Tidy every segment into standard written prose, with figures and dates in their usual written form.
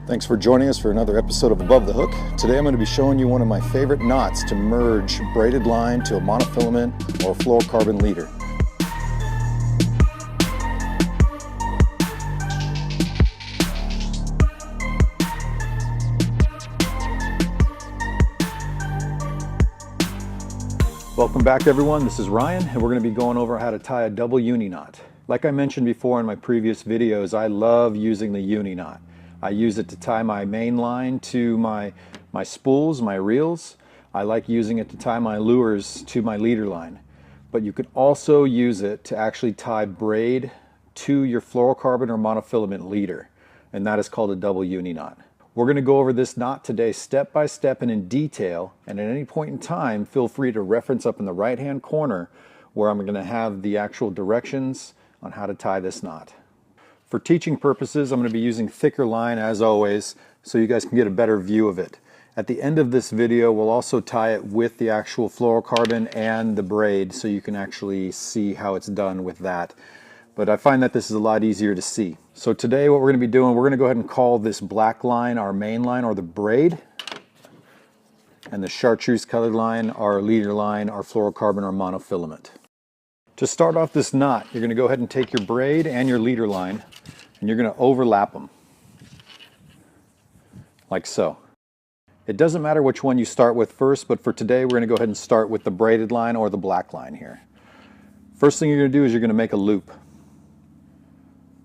Thanks for joining us for another episode of Above the Hook. Today I'm going to be showing you one of my favorite knots to merge braided line to a monofilament or fluorocarbon leader. Welcome back everyone, this is Ryan and we're going to be going over how to tie a double uni knot. Like I mentioned before in my previous videos, I love using the uni knot. I use it to tie my main line to my spools, my reels. I like using it to tie my lures to my leader line. But you could also use it to actually tie braid to your fluorocarbon or monofilament leader, and that is called a double uni knot. We're going to go over this knot today step by step and in detail, and at any point in time feel free to reference up in the right hand corner where I'm going to have the actual directions on how to tie this knot. For teaching purposes, I'm going to be using thicker line as always, so you guys can get a better view of it. At the end of this video, we'll also tie it with the actual fluorocarbon and the braid, so you can actually see how it's done with that. But I find that this is a lot easier to see. So today what we're going to be doing, we're going to go ahead and call this black line our main line or the braid, and the chartreuse colored line our leader line, our fluorocarbon or monofilament. To start off this knot, you're going to go ahead and take your braid and your leader line and you're going to overlap them like so. It doesn't matter which one you start with first, but for today we're going to go ahead and start with the braided line or the black line here. First thing you're going to do is you're going to make a loop.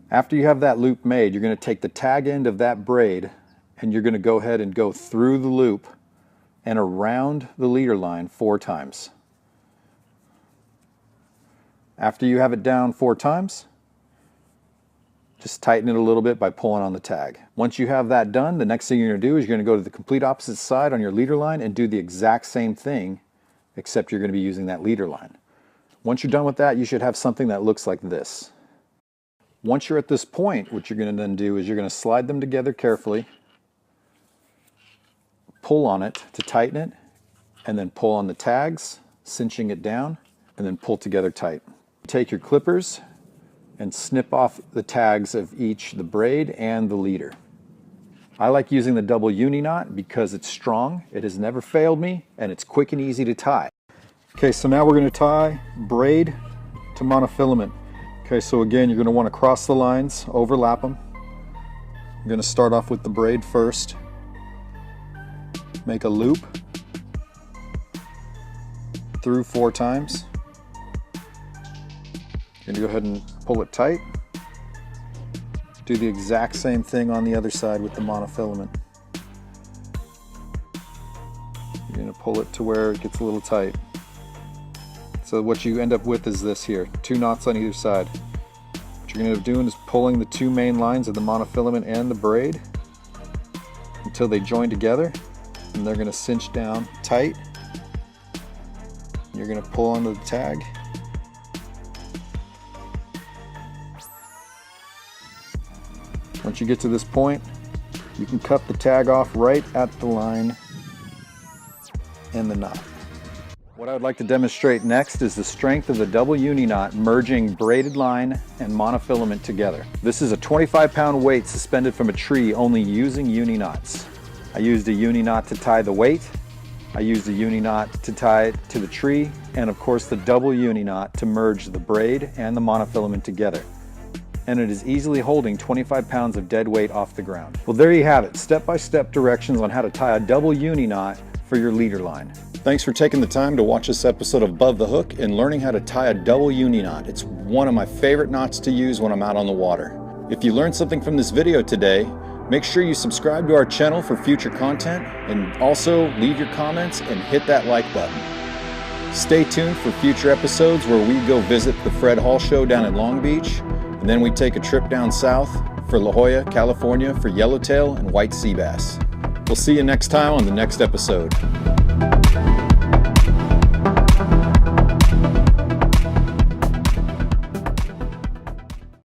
After you have that loop made, you're going to take the tag end of that braid and you're going to go ahead and go through the loop and around the leader line 4 times. After you have it down 4 times, just tighten it a little bit by pulling on the tag. Once you have that done, the next thing you're going to do is you're going to go to the complete opposite side on your leader line and do the exact same thing, except you're going to be using that leader line. Once you're done with that, you should have something that looks like this. Once you're at this point, what you're going to then do is you're going to slide them together carefully, pull on it to tighten it, and then pull on the tags, cinching it down, and then pull together tight. Take your clippers and snip off the tags of each the braid and the leader. I like using the double uni knot because it's strong, it has never failed me, and it's quick and easy to tie. Okay, so now we're going to tie braid to monofilament. Okay, so again, you're going to want to cross the lines, overlap them. I'm going to start off with the braid first. Make a loop through 4 times. You're going to go ahead and pull it tight. Do the exact same thing on the other side with the monofilament. You're going to pull it to where it gets a little tight. So what you end up with is this here, 2 knots on either side. What you're going to end up doing is pulling the 2 main lines of the monofilament and the braid until they join together, and they're going to cinch down tight. You're going to pull onto the tag. Once you get to this point, you can cut the tag off right at the line and the knot. What I would like to demonstrate next is the strength of the double uni knot merging braided line and monofilament together. This is a 25-pound weight suspended from a tree only using uni knots. I used a uni knot to tie the weight, I used a uni knot to tie it to the tree, and of course the double uni knot to merge the braid and the monofilament together. And it is easily holding 25 pounds of dead weight off the ground. Well, there you have it, step-by-step directions on how to tie a double uni knot for your leader line. Thanks for taking the time to watch this episode of Above the Hook and learning how to tie a double uni knot. It's one of my favorite knots to use when I'm out on the water. If you learned something from this video today, make sure you subscribe to our channel for future content, and also leave your comments and hit that like button. Stay tuned for future episodes where we go visit the Fred Hall Show down in Long Beach, and then we take a trip down south for La Jolla, California for yellowtail and white sea bass. We'll see you next time on the next episode.